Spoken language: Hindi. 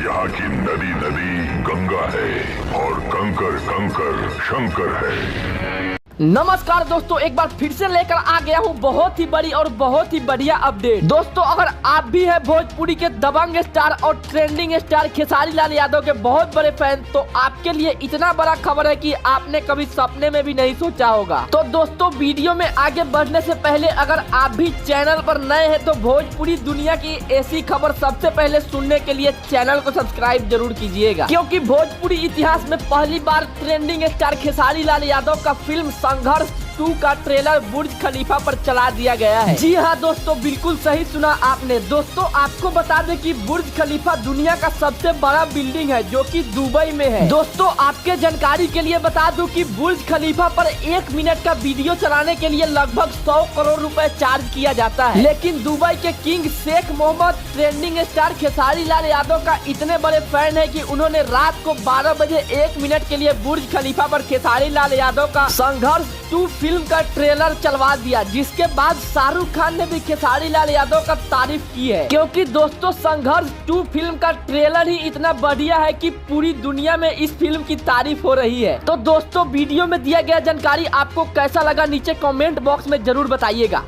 यहाँ की नदी नदी गंगा है और कंकर कंकर शंकर है। नमस्कार दोस्तों, एक बार फिर से लेकर आ गया हूँ बहुत ही बड़ी और बहुत ही बढ़िया अपडेट। दोस्तों, अगर आप भी है भोजपुरी के दबंग स्टार और ट्रेंडिंग स्टार खेसारी लाल यादव के बहुत बड़े फैन, तो आपके लिए इतना बड़ा खबर है कि आपने कभी सपने में भी नहीं सोचा होगा। तो दोस्तों, वीडियो में आगे बढ़ने से पहले अगर आप भी चैनल पर नए हैं तो भोजपुरी दुनिया की ऐसी खबर सबसे पहले सुनने के लिए चैनल को सब्सक्राइब जरूर कीजिएगा, क्योंकि भोजपुरी इतिहास में पहली बार ट्रेंडिंग स्टार खेसारी लाल यादव का फिल्म संघर्ष 2 का ट्रेलर बुर्ज खलीफा पर चला दिया गया है। जी हाँ दोस्तों, बिल्कुल सही सुना आपने। दोस्तों, आपको बता दें कि बुर्ज खलीफा दुनिया का सबसे बड़ा बिल्डिंग है जो कि दुबई में है। दोस्तों, आपके जानकारी के लिए बता दूं कि बुर्ज खलीफा पर 1 मिनट का वीडियो चलाने के लिए लगभग 100 करोड़ रुपए चार्ज किया जाता है। लेकिन दुबई के king Sheikh Mohammed trending star Khesari Lal Yadav का इतने बड़े फैन है कि उन्होंने रात को 12 बजे 1 मिनट के लिए बुर्ज खलीफा पर खेसारी लाल यादव का संघर्ष 2 फिल्म का ट्रेलर चलवा दिया, जिसके बाद शाहरुख खान ने भी खेसारी लाल यादव का तारीफ की है, क्योंकि दोस्तों संघर्ष 2 फिल्म का ट्रेलर ही इतना बढ़िया है कि पूरी दुनिया में इस फिल्म की तारीफ हो रही है। तो दोस्तों, वीडियो में दिया गया जानकारी आपको कैसा लगा नीचे कमेंट बॉक्स में जरूर बताइएगा।